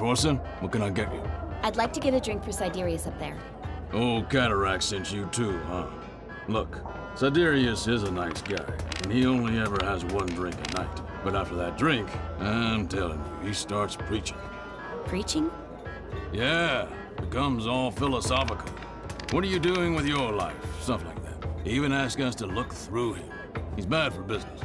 Enforcer, what can I get you? I'd like to get a drink for Siderius up there. Old Cataract sent you too, huh? Look, Siderius is a nice guy, and he only ever has one drink a night. But after that drink, I'm telling you, he starts preaching. Preaching? Yeah, becomes all philosophical. What are you doing with your life? Stuff like that. He even asks us to look through him. He's bad for business.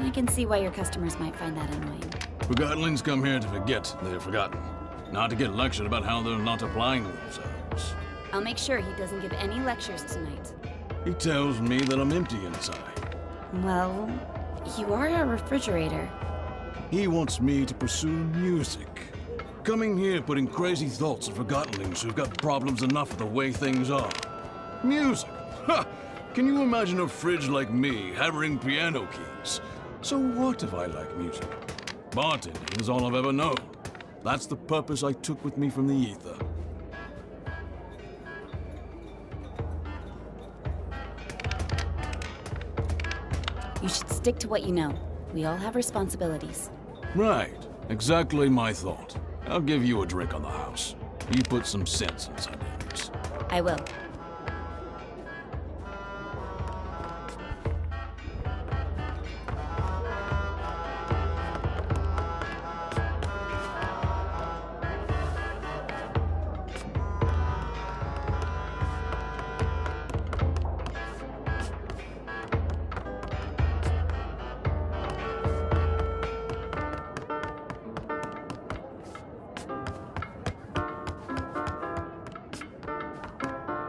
I can see why your customers might find that annoying. Forgottenlings come here to forget they're forgotten, not to get lectured about how they're not applying themselves. I'll make sure he doesn't give any lectures tonight. He tells me that I'm empty inside. Well, you are a refrigerator. He wants me to pursue music. Coming here putting crazy thoughts on Forgottenlings who've got problems enough with the way things are. Music? Ha! Can you imagine a fridge like me hammering piano keys? So what if I like music? Bartending is all I've ever known. That's the purpose I took with me from the ether. You should stick to what you know. We all have responsibilities. Right. Exactly my thought. I'll give you a drink on the house. You put some sense inside things. I will.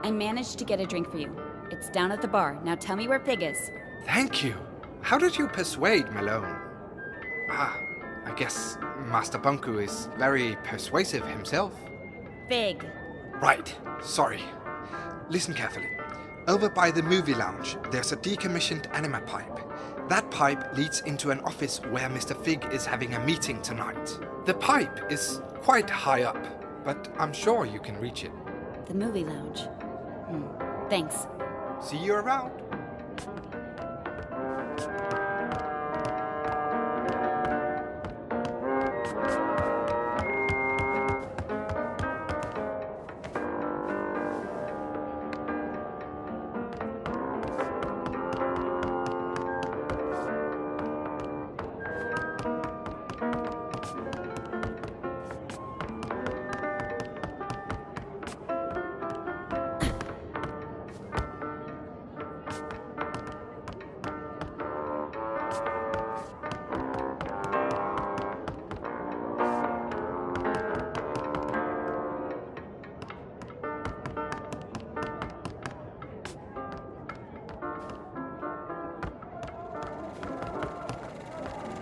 I managed to get a drink for you. It's down at the bar. Now tell me where Fig is. Thank you. How did you persuade Malone? I guess Master Bunku is very persuasive himself. Fig. Right. Sorry. Listen carefully. Over by the movie lounge, there's a decommissioned anima pipe. That pipe leads into an office where Mr. Fig is having a meeting tonight. The pipe is quite high up, but I'm sure you can reach it. The movie lounge. Thanks. See you around.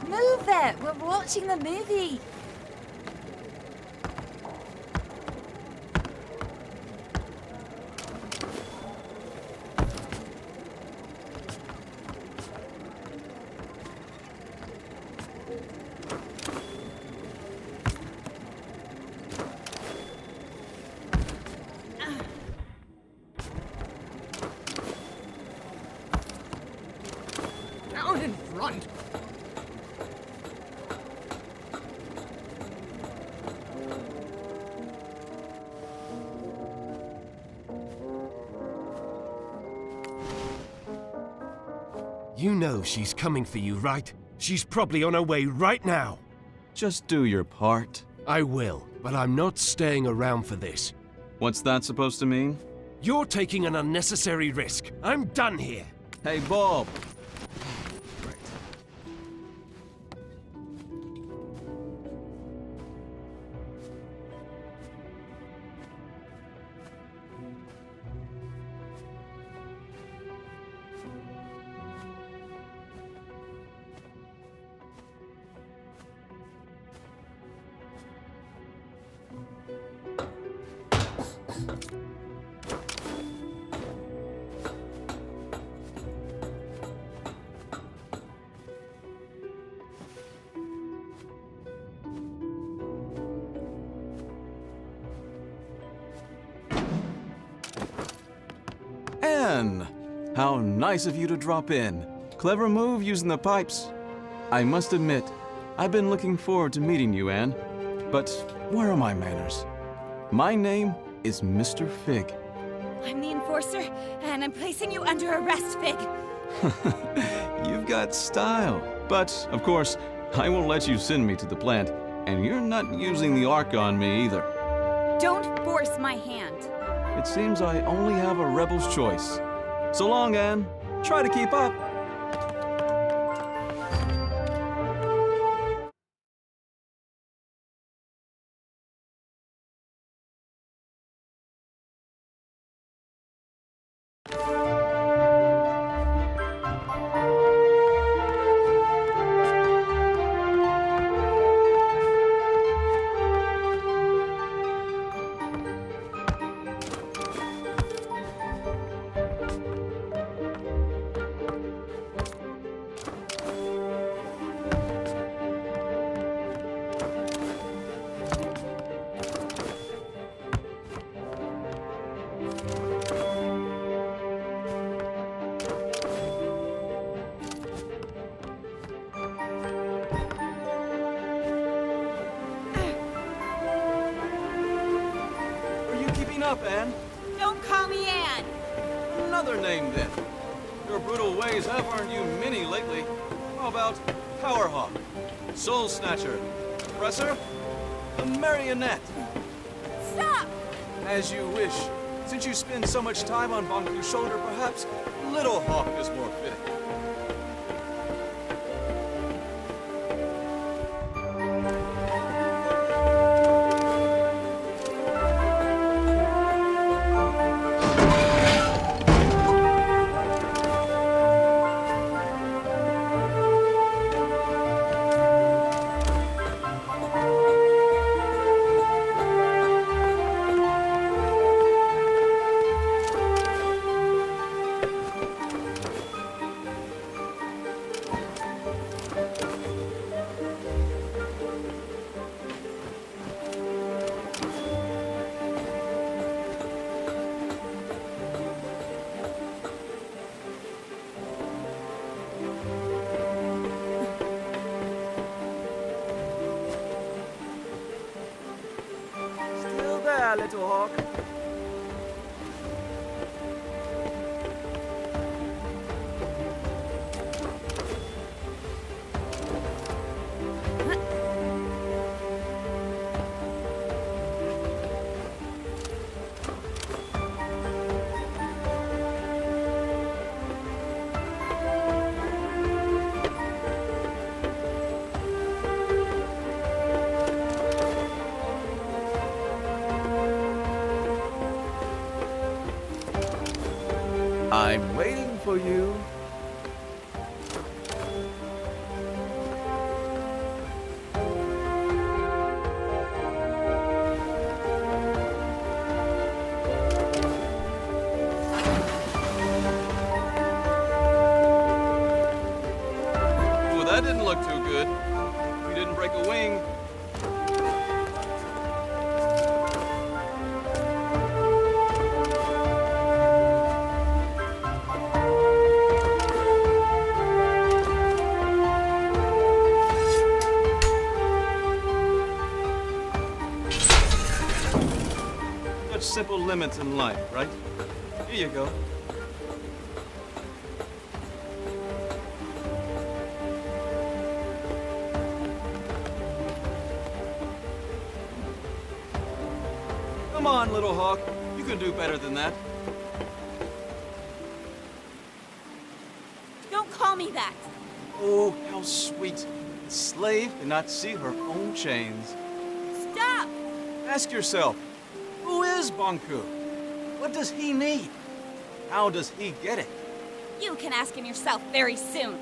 Move it! We're watching the movie! Down in front! You know she's coming for you, right? She's probably on her way right now. Just do your part. I will, but I'm not staying around for this. What's that supposed to mean? You're taking an unnecessary risk. I'm done here. Hey, Bob! Anne! How nice of you to drop in. Clever move using the pipes. I must admit, I've been looking forward to meeting you, Anne. But where are my manners? My name is Mr. Fig. I'm the enforcer, and I'm placing you under arrest, Fig. You've got style. But, of course, I won't let you send me to the plant, and you're not using the Ark on me either. Don't force my hand. It seems I only have a rebel's choice. So long, Anne. Try to keep up. Up, Anne. Don't call me Anne. Another name, then. Your brutal ways have earned you many lately. How about Powerhawk, Soul Snatcher, Oppressor, the Marionette? Stop! As you wish. Since you spend so much time on Bonku's shoulder, perhaps Little Hawk is more fitting. Little Hawk. I'm waiting for you. Well, that didn't look too good. You didn't break a wing. Simple limits in life, right? Here you go. Come on, Little Hawk. You can do better than that. Don't call me that. Oh, how sweet. The slave cannot see her own chains. Stop! Ask yourself, who is Bonku? What does he need? How does he get it? You can ask him yourself very soon.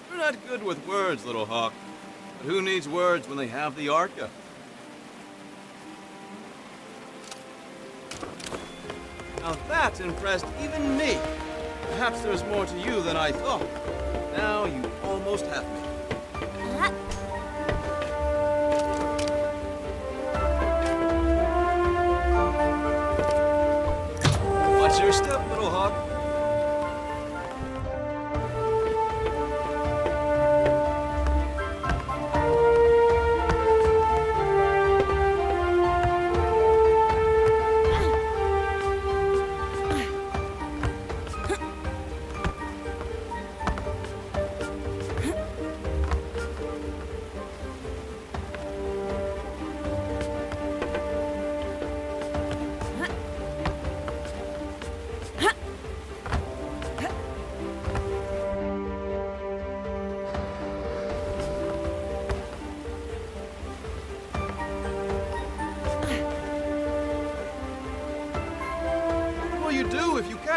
You're not good with words, Little Hawk. But who needs words when they have the Arca? Now that impressed even me. Perhaps there's more to you than I thought. Now you almost have me. Huh? Watch your step, Little Hawk.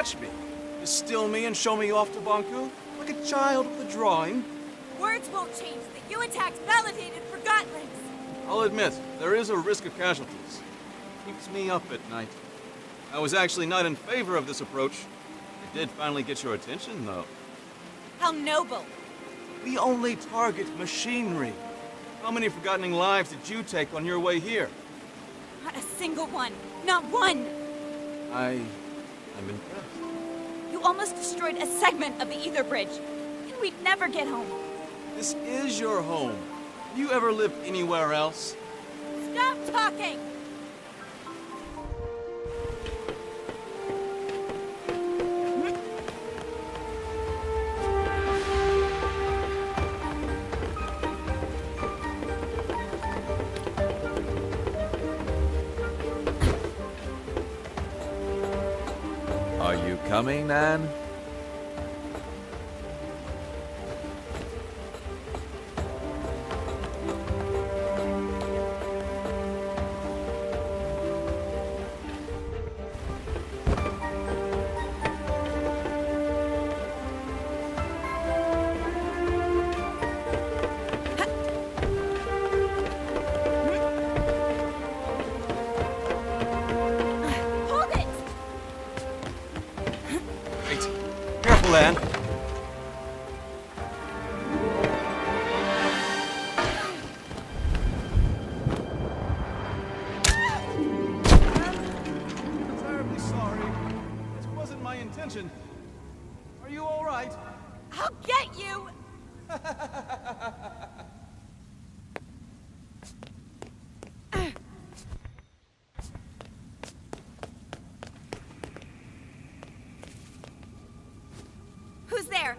catch me? You steal me and show me off to Banku? Like a child with a drawing? Words won't change that you attacked validated Forgotlings. I'll admit, there is a risk of casualties. Keeps me up at night. I was actually not in favor of this approach. I did finally get your attention, though. How noble. We only target machinery. How many Forgottening lives did you take on your way here? Not a single one. Not one. I'm impressed. You almost destroyed a segment of the Ether Bridge. And we'd never get home. This is your home. Have you ever lived anywhere else? Stop talking! Are you coming, Nan? Hold it! Wait. Careful, Anne. I'm terribly sorry. This wasn't my intention. Are you all right? I'll get you! Who's there?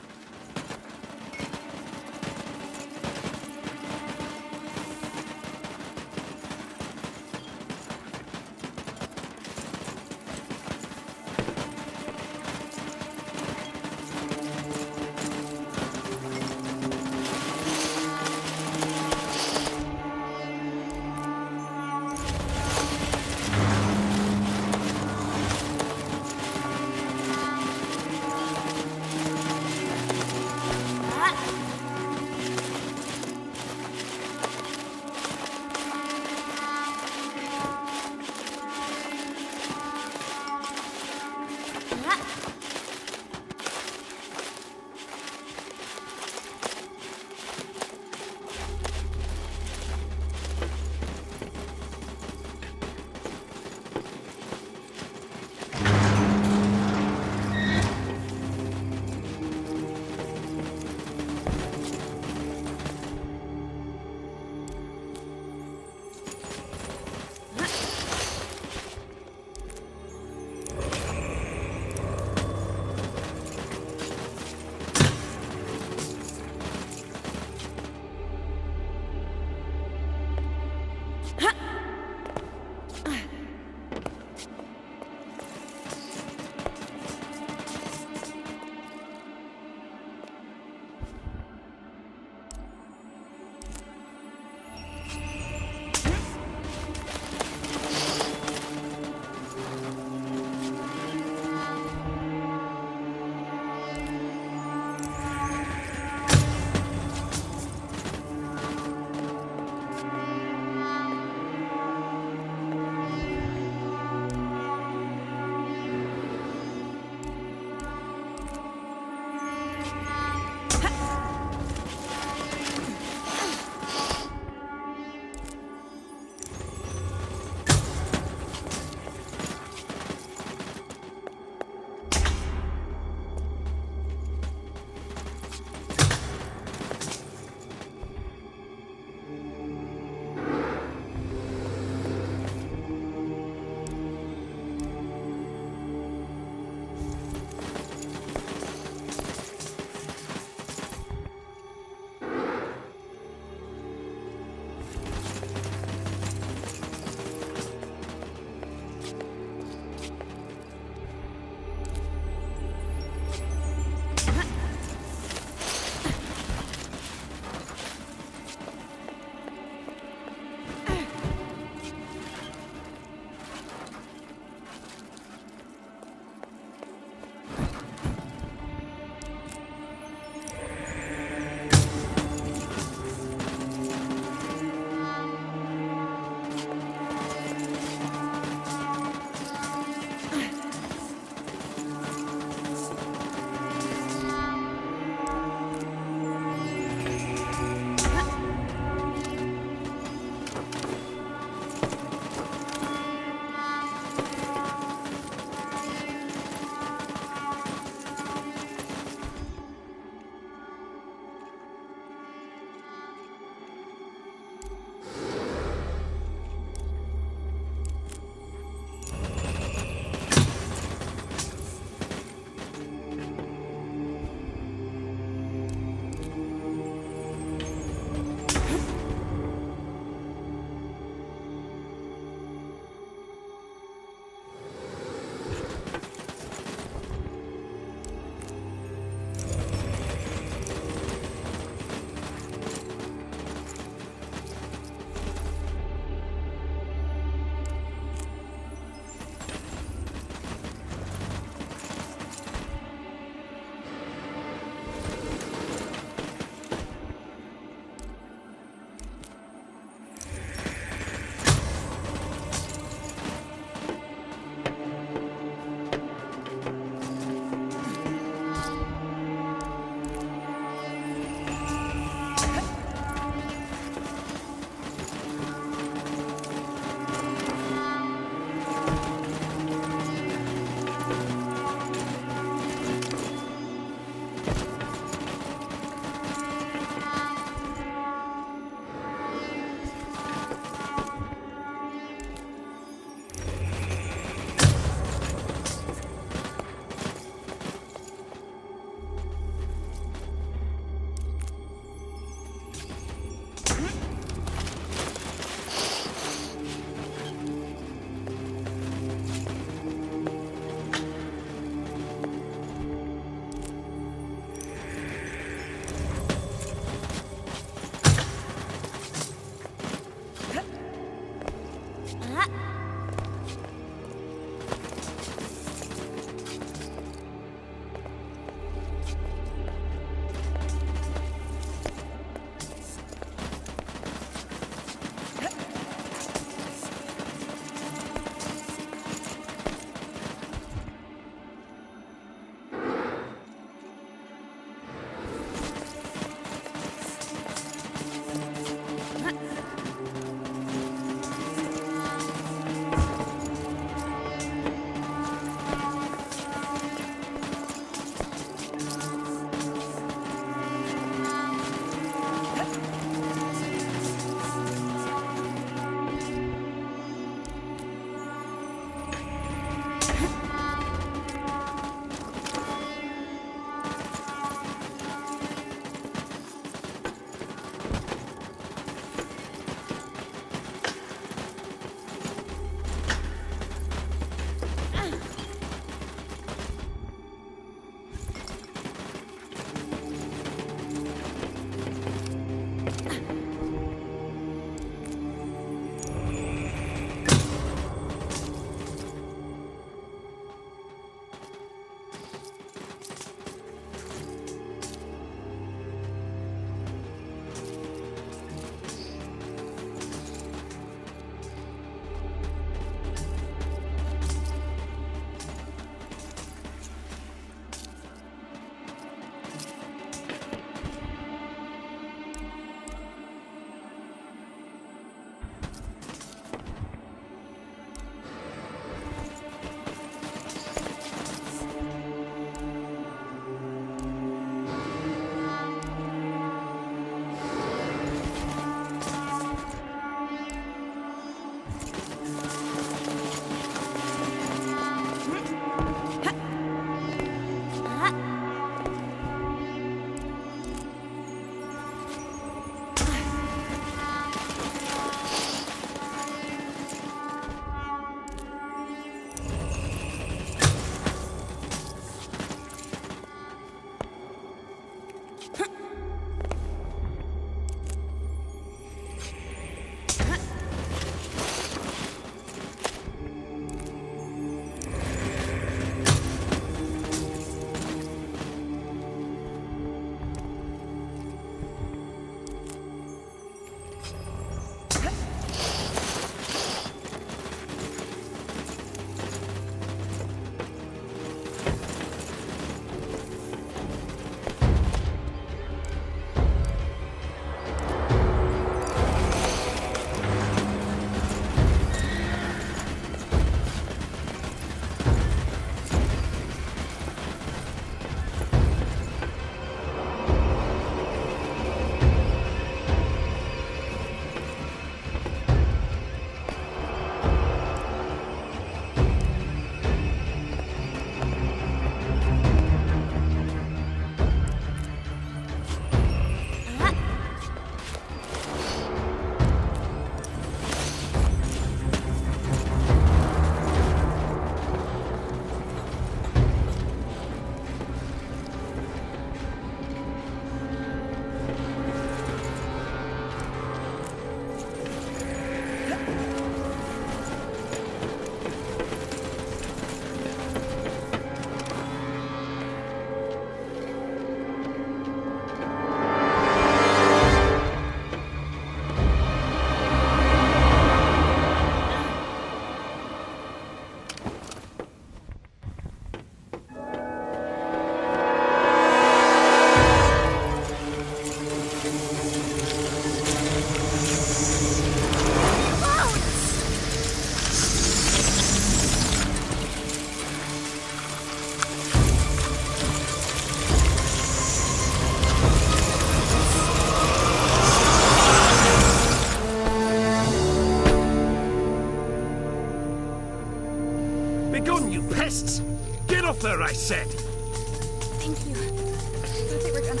Begone, you pests! Get off her, I said! Thank you. I thought they were gonna.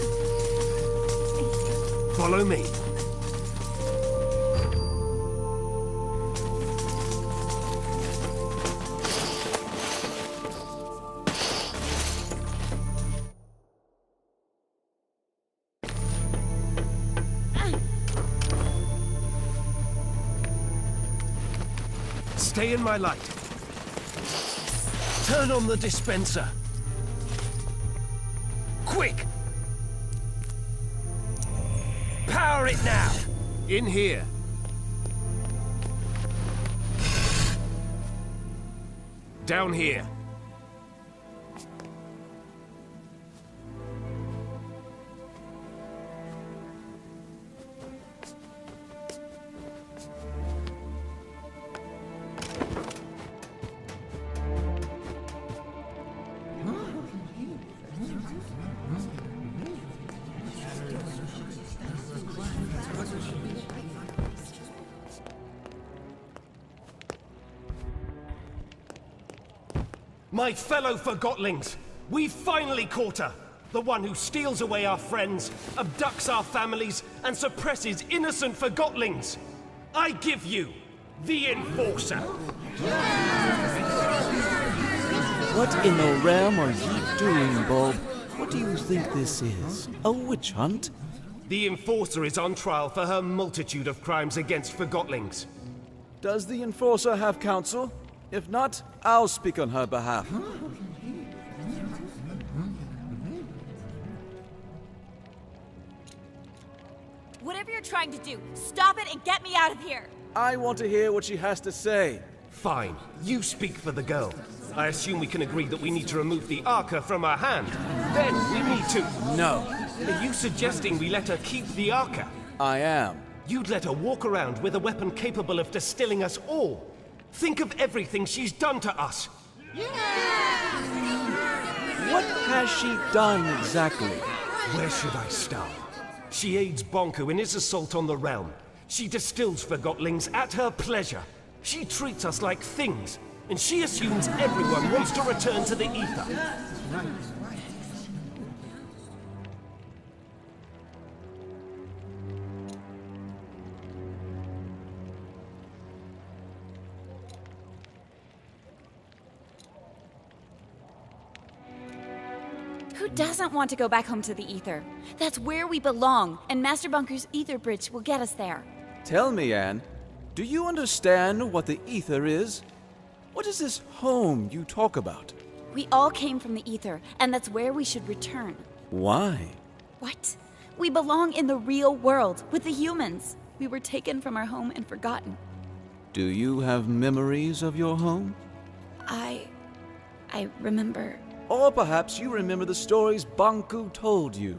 Thank you. Follow me. Stay in my light. Turn on the dispenser. Quick! Power it now! In here. Down here. My fellow Forgotlings, we've finally caught her! The one who steals away our friends, abducts our families, and suppresses innocent Forgotlings! I give you the Enforcer! What in the realm are you doing, Bob? What do you think this is? A witch hunt? The Enforcer is on trial for her multitude of crimes against Forgotlings. Does the Enforcer have counsel? If not, I'll speak on her behalf. Whatever you're trying to do, stop it and get me out of here. I want to hear what she has to say. Fine, you speak for the girl. I assume we can agree that we need to remove the Arca from her hand. Then we need to... No, Are you suggesting we let her keep the Arca? I am. You'd let her walk around with a weapon capable of distilling us all. Think of everything she's done to us. What has she done exactly? Where should I start? She aids Bonku in his assault on the realm. She distills Forgotlings at her pleasure. She treats us like things, and she assumes everyone wants to return to the ether. Who doesn't want to go back home to the Ether? That's where we belong, and Master Bunker's Ether Bridge will get us there. Tell me, Anne, do you understand what the Ether is? What is this home you talk about? We all came from the Ether, and that's where we should return. Why? What? We belong in the real world, with the humans. We were taken from our home and forgotten. Do you have memories of your home? I remember. Or perhaps you remember the stories Bonku told you.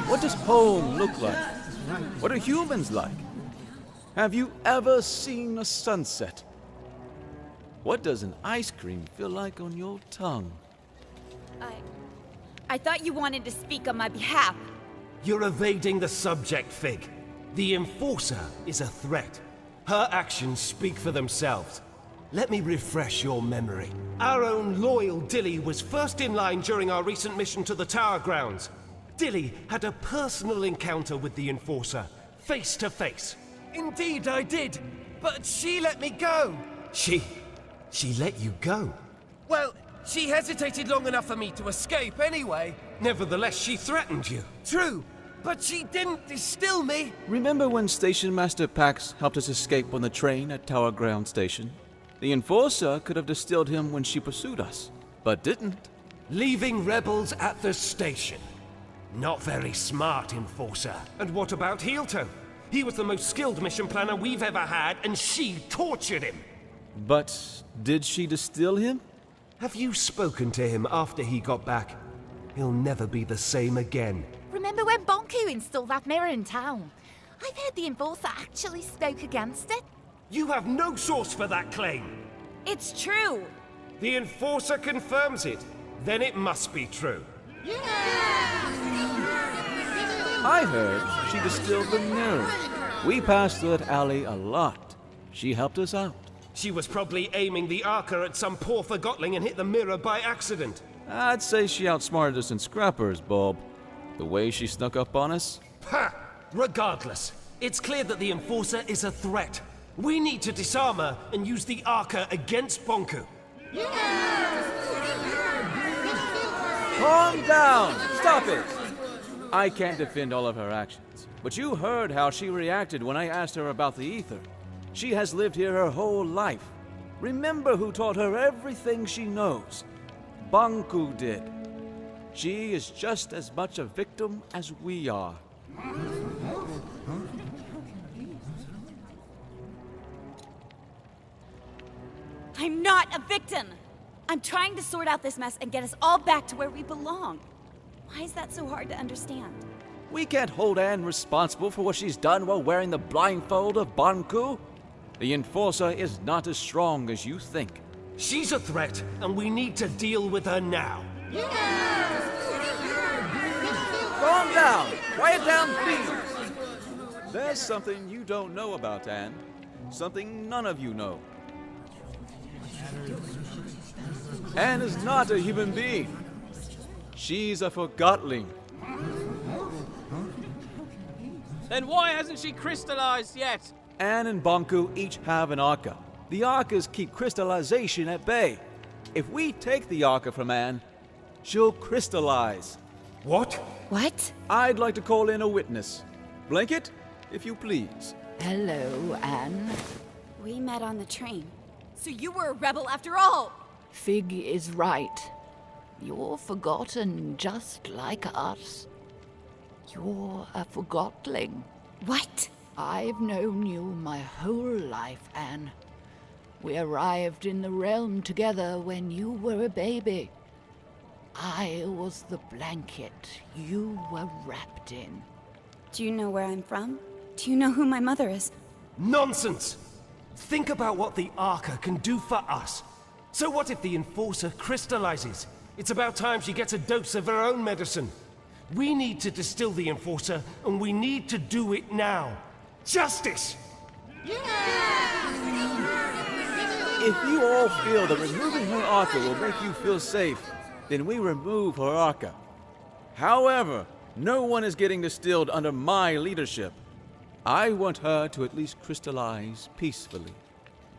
What does home look like? What are humans like? Have you ever seen a sunset? What does an ice cream feel like on your tongue? I thought you wanted to speak on my behalf. You're evading the subject, Fig. The Enforcer is a threat. Her actions speak for themselves. Let me refresh your memory. Our own loyal Dilly was first in line during our recent mission to the Tower Grounds. Dilly had a personal encounter with the Enforcer, face to face. Indeed, I did. But she let me go. She let you go? Well, she hesitated long enough for me to escape anyway. Nevertheless, she threatened you. True, but she didn't distill me. Remember when Station Master Pax helped us escape on the train at Tower Ground Station? The Enforcer could have distilled him when she pursued us, but didn't. Leaving rebels at the station. Not very smart, Enforcer. And what about Heelto? He was the most skilled mission planner we've ever had, and she tortured him. But did she distill him? Have you spoken to him after he got back? He'll never be the same again. Remember when Bonku installed that mirror in town? I've heard the Enforcer actually spoke against it. You have no source for that claim. It's true. The Enforcer confirms it. Then it must be true. I heard she distilled the mirror. We passed through that alley a lot. She helped us out. She was probably aiming the Arca at some poor forgotling and hit the mirror by accident. I'd say she outsmarted us in scrappers, Bob. The way she snuck up on us. Ha! Regardless, it's clear that the Enforcer is a threat. We need to disarm her and use the Arca against Bonku. Calm down! Stop it! I can't defend all of her actions, but you heard how she reacted when I asked her about the Ether. She has lived here her whole life. Remember who taught her everything she knows. Bonku did. She is just as much a victim as we are. I'm not a victim! I'm trying to sort out this mess and get us all back to where we belong. Why is that so hard to understand? We can't hold Anne responsible for what she's done while wearing the blindfold of Bonku. The Enforcer is not as strong as you think. She's a threat, and we need to deal with her now. Calm down! Quiet down, please! There's something you don't know about Anne. Something none of you know. Anne is not a human being. She's a forgotling. Then why hasn't she crystallized yet? Anne and Bonku each have an Arca. The Arcas keep crystallization at bay. If we take the Arca from Anne, she'll crystallize. What? What? I'd like to call in a witness. Blanket, if you please. Hello, Anne. We met on the train. So you were a rebel after all! Fig is right. You're forgotten just like us. You're a forgotling. What? I've known you my whole life, Anne. We arrived in the realm together when you were a baby. I was the blanket you were wrapped in. Do you know where I'm from? Do you know who my mother is? Nonsense! Think about what the Arca can do for us. So what if the Enforcer crystallizes? It's about time she gets a dose of her own medicine. We need to distill the Enforcer, and we need to do it now. Justice! If you all feel that removing her Arca will make you feel safe, then we remove her Arca. However, no one is getting distilled under my leadership. I want her to at least crystallize peacefully.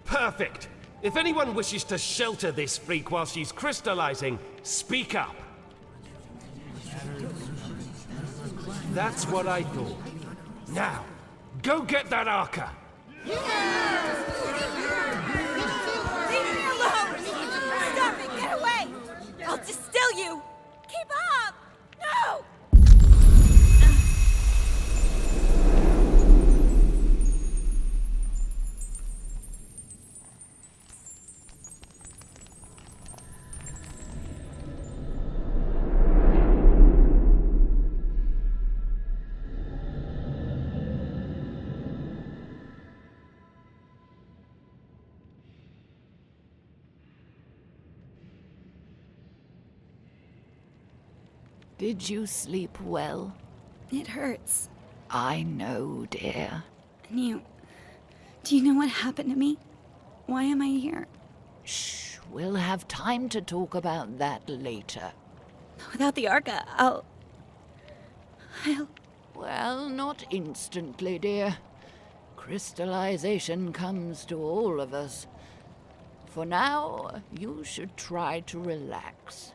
Perfect! If anyone wishes to shelter this freak while she's crystallizing, speak up. That's what I thought. Now, go get that Arca! Leave me alone! Stop it! Get away! I'll distill you! Keep up! No! Did you sleep well? It hurts. I know, dear. And do you know what happened to me? Why am I here? Shh, we'll have time to talk about that later. Without the Arca, I'll... Well, not instantly, dear. Crystallization comes to all of us. For now, you should try to relax.